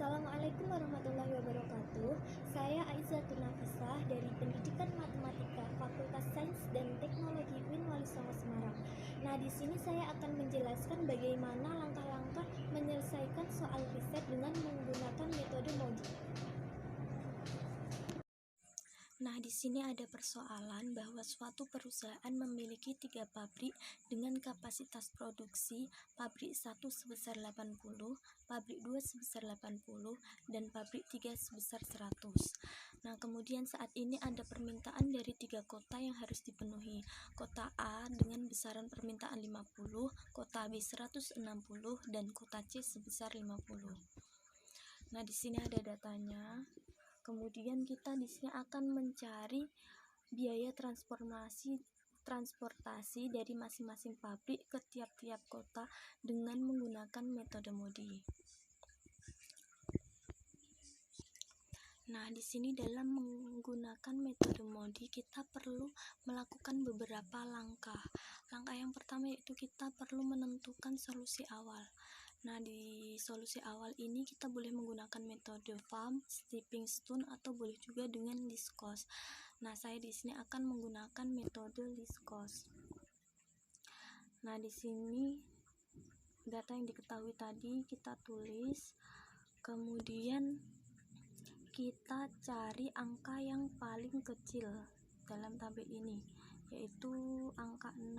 Assalamualaikum warahmatullahi wabarakatuh. Saya Aizatul Nafisah dari Pendidikan Matematika Fakultas Sains dan Teknologi UIN Wali Songo Semarang. Nah, di sini saya akan menjelaskan bagaimana langkah-langkah menyelesaikan soal riset dengan menggunakan metode MODI. Nah, di sini ada persoalan bahwa suatu perusahaan memiliki 3 pabrik dengan kapasitas produksi pabrik 1 sebesar 80, pabrik 2 sebesar 80, dan pabrik 3 sebesar 100. Nah, kemudian saat ini ada permintaan dari 3 kota yang harus dipenuhi. Kota A dengan besaran permintaan 50, kota B 160, dan kota C sebesar 50. Nah, di sini ada datanya. Kemudian kita di sini akan mencari biaya transportasi dari masing-masing pabrik ke tiap-tiap kota dengan menggunakan metode MODI. Nah, di sini dalam menggunakan metode MODI kita perlu melakukan beberapa langkah. Langkah yang pertama yaitu kita perlu menentukan solusi awal. Nah, di solusi awal ini kita boleh menggunakan metode FAM, stepping stone, atau boleh juga dengan least cost. Nah, saya di sini akan menggunakan metode least cost. Nah, di sini data yang diketahui tadi kita tulis, kemudian kita cari angka yang paling kecil dalam tabel ini, yaitu angka 6.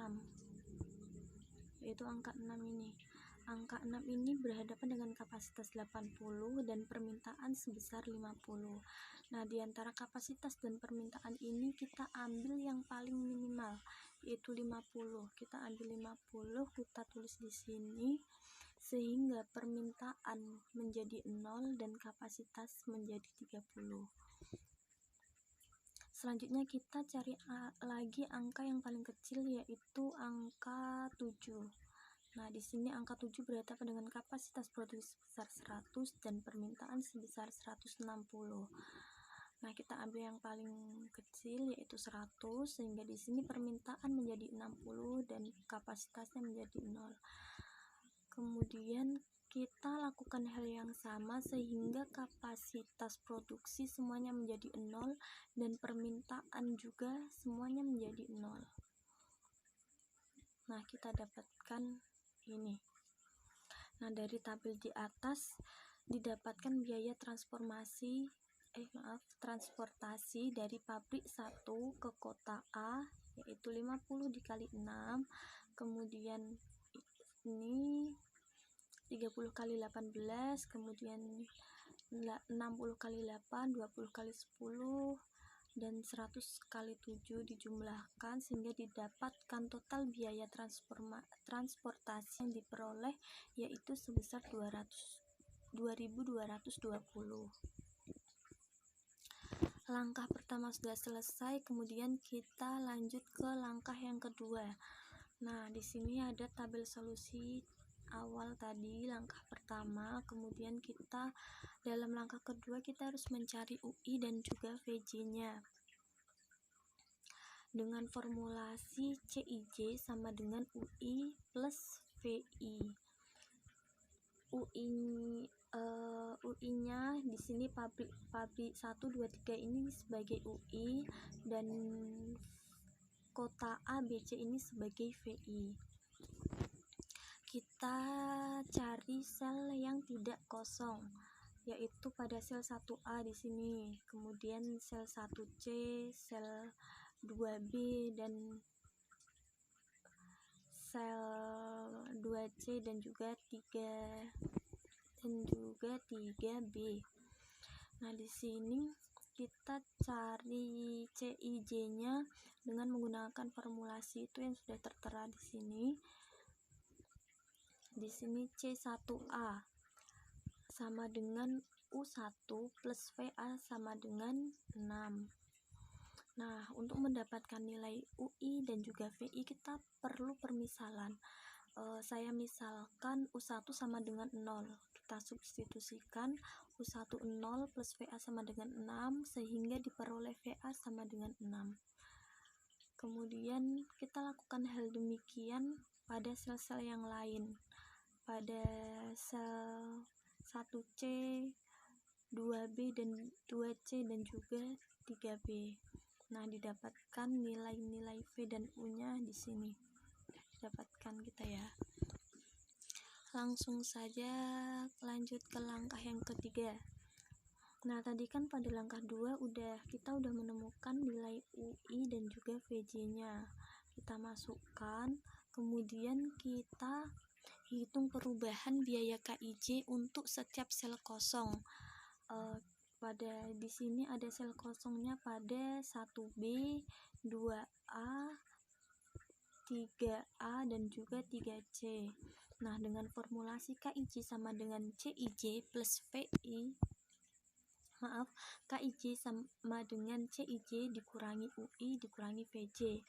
Angka 6 ini berhadapan dengan kapasitas 80 dan permintaan sebesar 50. Nah, di antara kapasitas dan permintaan ini kita ambil yang paling minimal, yaitu 50. Kita ambil 50, kita tulis di sini, sehingga permintaan menjadi 0 dan kapasitas menjadi 30. Selanjutnya kita cari lagi angka yang paling kecil, yaitu angka 7. Nah, di sini angka 7 berhadapan dengan kapasitas produksi sebesar 100 dan permintaan sebesar 160. Nah, kita ambil yang paling kecil yaitu 100, sehingga di sini permintaan menjadi 60 dan kapasitasnya menjadi 0. Kemudian kita lakukan hal yang sama sehingga kapasitas produksi semuanya menjadi 0 dan permintaan juga semuanya menjadi 0. Nah, kita dapatkan ini. Nah, dari tabel di atas didapatkan biaya transportasi dari pabrik 1 ke kota A, yaitu 50 dikali 6, kemudian ini 30 kali 18, kemudian 60 kali 8, 20 kali 10, dan 100 kali 7 dijumlahkan sehingga didapatkan total biaya transportasi yang diperoleh yaitu sebesar 2.220. Langkah pertama sudah selesai, kemudian kita lanjut ke langkah yang kedua. Nah, di sini ada tabel solusi awal tadi, langkah pertama. Kemudian kita dalam langkah kedua kita harus mencari UI dan juga VJ-nya dengan formulasi CIJ sama dengan UI plus VI. UI-nya di sini pabrik 1, 2, 3 ini sebagai UI dan kota A, B, C ini sebagai VI. Kita cari sel yang tidak kosong, yaitu pada sel 1A di sini, kemudian sel 1C, sel 2B, dan sel 2C dan juga 3B. Nah, di sini kita cari CIJ-nya dengan menggunakan formulasi itu yang sudah tertera di sini. Di sini C1A sama dengan U1 plus VA sama dengan 6. Nah, untuk mendapatkan nilai UI dan juga VI kita perlu permisalan. Saya misalkan U1 sama dengan 0. Kita substitusikan U1 0 plus VA sama dengan 6 sehingga diperoleh VA sama dengan 6. Kemudian kita lakukan hal demikian pada sel-sel yang lain. Pada sel 1C 2B dan 2C dan juga 3B. Nah, didapatkan nilai-nilai V dan U-nya di sini. Dapatkan kita ya. Langsung saja lanjut ke langkah yang ketiga. Nah, tadi kan pada langkah 2 kita udah menemukan nilai UI dan juga VJ-nya. Kita masukkan, kemudian kita hitung perubahan biaya KIJ untuk setiap sel kosong. Pada di sini ada sel kosongnya pada 1B, 2A, 3A dan juga 3C. Nah, dengan formulasi KIJ sama dengan CIJ plus KIJ sama dengan CIJ dikurangi UI dikurangi VJ.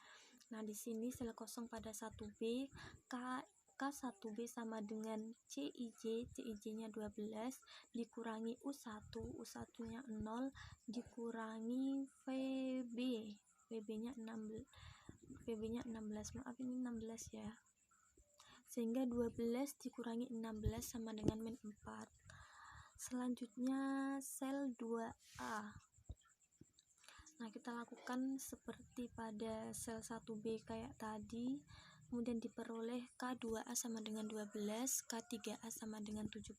Nah, di sini sel kosong pada 1B, K1B sama dengan CIJ, CIJ-nya 12 dikurangi U1, U1-nya 0 dikurangi VB, VB-nya 16. Maaf, ini 16 ya. Sehingga 12 dikurangi 16 sama dengan min 4. Selanjutnya sel 2A. Nah, kita lakukan seperti pada sel 1B kayak tadi. Kemudian diperoleh K2A sama dengan 12, K3A sama dengan 17,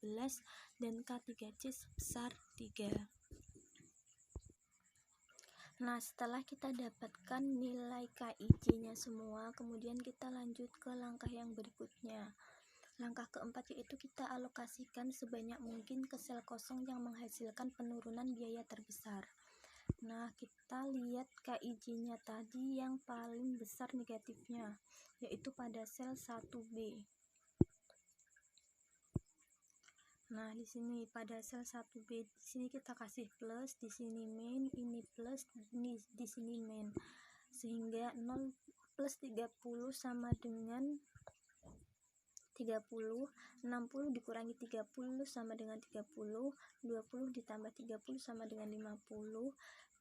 dan K3C sebesar 3. Nah, setelah kita dapatkan nilai KIJ-nya semua, kemudian kita lanjut ke langkah yang berikutnya. Langkah keempat yaitu kita alokasikan sebanyak mungkin ke sel kosong yang menghasilkan penurunan biaya terbesar. Nah, kita lihat KIJ-nya tadi yang paling besar negatifnya, yaitu pada sel 1B. Nah, di sini pada sel 1B, di sini kita kasih plus, di sini min, ini plus, di sini min. Sehingga 0 plus 30 sama dengan 30, 60 dikurangi 30 sama dengan 30, 20 ditambah 30 sama dengan 50,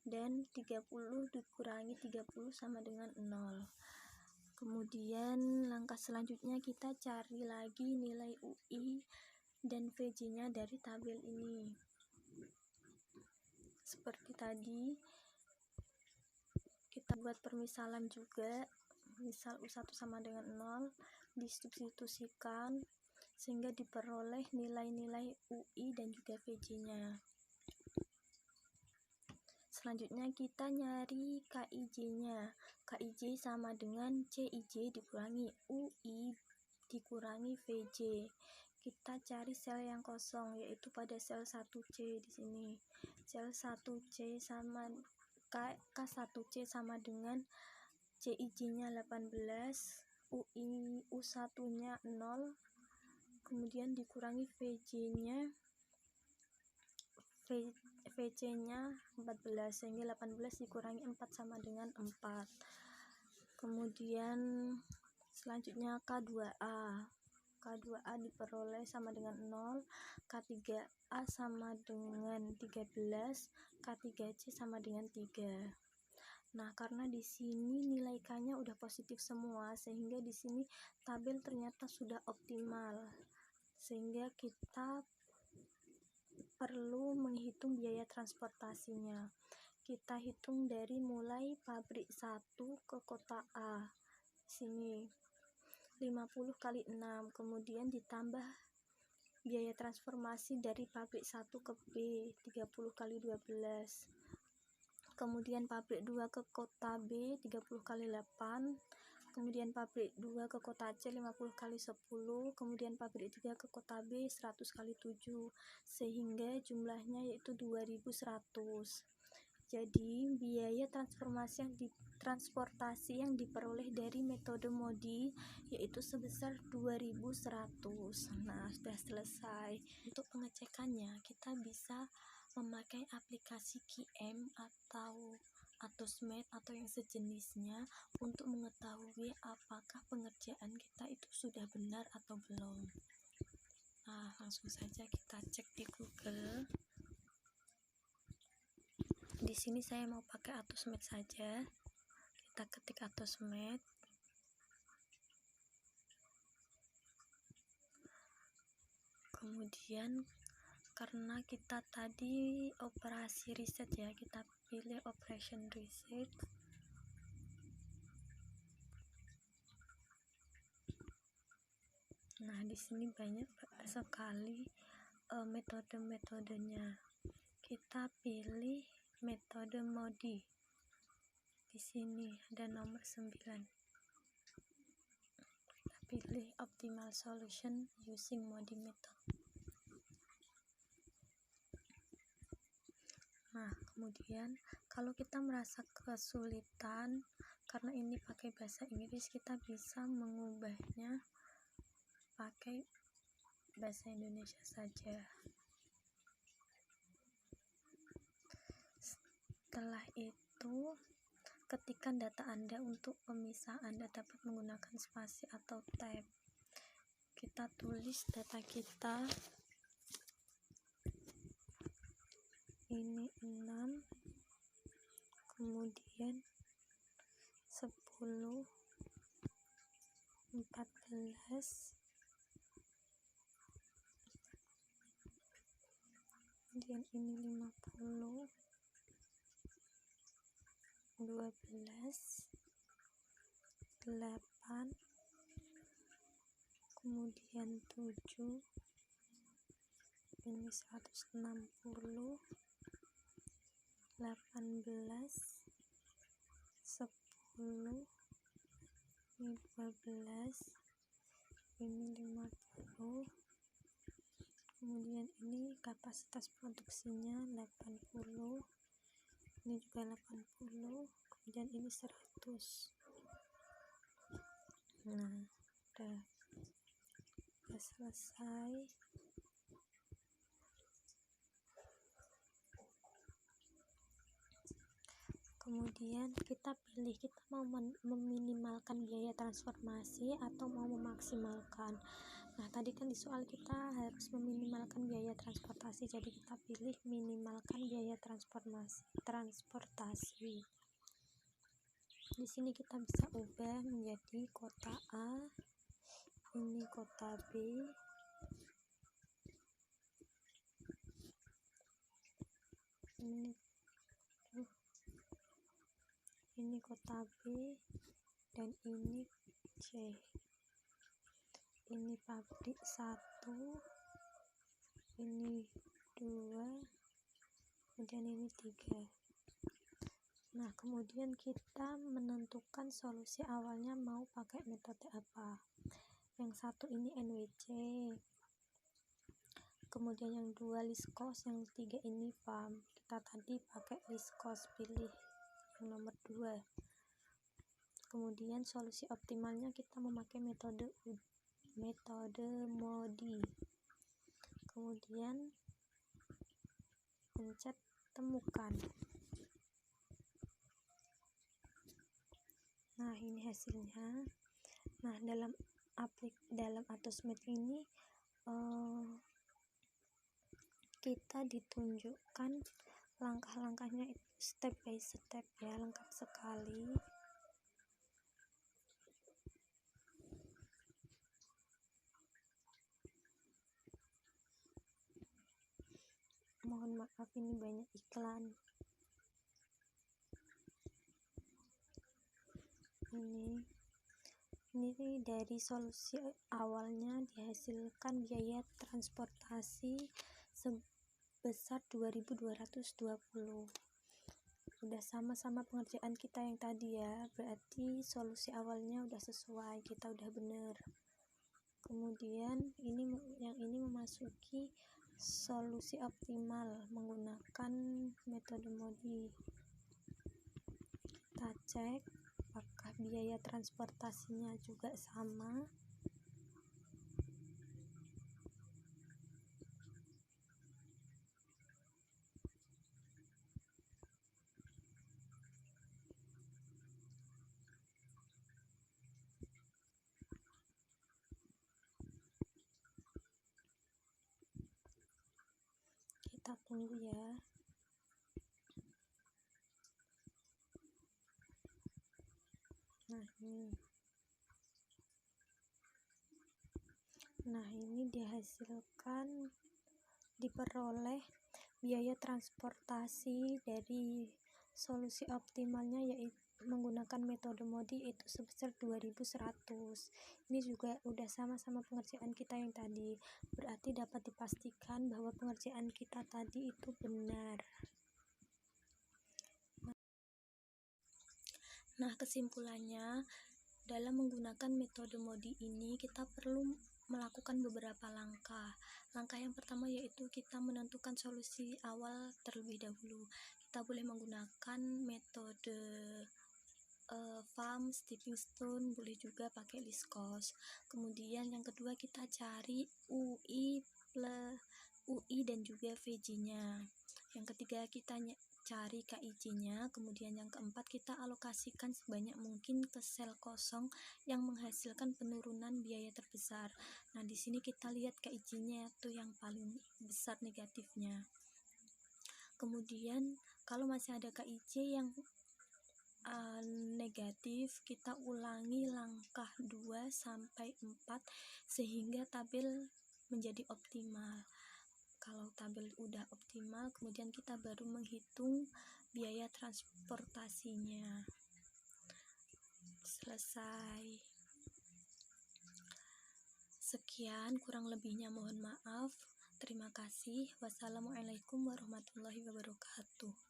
dan 30 dikurangi 30 sama dengan 0. Kemudian langkah selanjutnya kita cari lagi nilai UI dan VJ-nya dari tabel ini. Seperti tadi, kita buat permisalan juga. Misal U1 sama dengan 0, disubstitusikan sehingga diperoleh nilai-nilai UI dan juga VJ-nya. Selanjutnya kita nyari KIJ-nya. KIJ sama dengan CIJ dikurangi UI dikurangi VJ. Kita cari sel yang kosong, yaitu pada sel 1C di sini. Sel 1C sama K1C sama dengan CIJ-nya 18, U1-nya 0, kemudian dikurangi VC-nya 14, sehingga 18 dikurangi 4 sama dengan 4. Kemudian selanjutnya K2A diperoleh sama dengan 0, K3A sama dengan 13, K3C sama dengan 3. Nah, karena di sini nilai K-nya udah positif semua, sehingga di sini tabel ternyata sudah optimal. Sehingga kita perlu menghitung biaya transportasinya. Kita hitung dari mulai pabrik 1 ke kota A. Sini 50 kali 6, kemudian ditambah biaya transformasi dari pabrik 1 ke B 30 kali 12. Kemudian pabrik 2 ke kota B 30 kali 8. Kemudian pabrik 2 ke kota C 50 kali 10, kemudian pabrik 3 ke kota B 100 kali 7, sehingga jumlahnya yaitu 2100. Jadi biaya transportasi yang diperoleh dari metode MODI yaitu sebesar 2100. Nah, sudah selesai. Untuk pengecekannya kita bisa memakai aplikasi QM atau Atosmed atau yang sejenisnya untuk mengetahui apakah pengerjaan kita itu sudah benar atau belum. Nah, langsung saja kita cek di Google. Di sini saya mau pakai Atosmed saja. Kita ketik Atosmed. Kemudian karena kita tadi operasi riset ya, kita pilih operation research. Nah, di sini banyak sekali metode-metodenya. Kita pilih metode MODI. Di sini ada nomor 9. Kita pilih optimal solution using MODI method. Nah, kemudian kalau kita merasa kesulitan karena ini pakai bahasa Inggris, kita bisa mengubahnya pakai bahasa Indonesia saja. Setelah itu, ketikkan data Anda untuk pemisah. Anda dapat menggunakan spasi atau tab. Kita tulis data kita. Ini 6, kemudian 10, 14, kemudian ini 50, 12, 8, kemudian 7, ini 160, 18, 10, ini 12, ini 50, kemudian ini kapasitas produksinya 80, ini juga 80, kemudian ini 100. Nah, udah selesai. Kemudian kita pilih, kita mau meminimalkan biaya transformasi atau mau memaksimalkan. Nah, tadi kan di soal kita harus meminimalkan biaya transportasi, jadi kita pilih minimalkan biaya transportasi. Di sini kita bisa ubah menjadi kota A, ini kota B, ini kota B, dan ini C. Ini pabrik 1, ini 2, kemudian ini 3. Nah, kemudian kita menentukan solusi awalnya mau pakai metode apa. Yang satu ini NWC, kemudian yang 2 least cost, yang 3 ini farm. Kita tadi pakai least cost, pilih yang nomor 2. Kemudian solusi optimalnya kita memakai metode MODI. Kemudian pencet temukan. Nah, ini hasilnya. Nah, dalam Autosmith ini kita ditunjukkan langkah-langkahnya itu step by step ya, lengkap sekali. Mohon maaf, ini banyak iklan. Ini dari solusi awalnya dihasilkan biaya transportasi sebesar 2.220. Udah sama-sama pengerjaan kita yang tadi ya, berarti solusi awalnya udah sesuai, kita udah bener. Kemudian yang ini memasuki solusi optimal menggunakan metode MODI. Kita cek apakah biaya transportasinya juga sama. Kita tunggu ya. Nah, ini dihasilkan diperoleh biaya transportasi dari solusi optimalnya yaitu menggunakan metode MODI itu sebesar 2100. Ini juga udah sama-sama pengerjaan kita yang tadi, berarti dapat dipastikan bahwa pengerjaan kita tadi itu benar. Nah, kesimpulannya, dalam menggunakan metode MODI ini kita perlu melakukan beberapa langkah. Langkah yang pertama yaitu kita menentukan solusi awal terlebih dahulu. Kita boleh menggunakan metode farm, stepping stone, boleh juga pakai list cost. Kemudian yang kedua kita cari UI dan juga VJ-nya. Yang ketiga kita cari KIJ-nya. Kemudian yang keempat kita alokasikan sebanyak mungkin ke sel kosong yang menghasilkan penurunan biaya terbesar. Nah, di sini kita lihat KIJ-nya itu yang paling besar negatifnya. Kemudian kalau masih ada KIJ yang negatif, kita ulangi langkah 2 sampai 4 sehingga tabel menjadi optimal. Kalau tabel udah optimal, kemudian kita baru menghitung biaya transportasinya. Selesai. Sekian, kurang lebihnya mohon maaf. Terima kasih. Wassalamualaikum warahmatullahi wabarakatuh.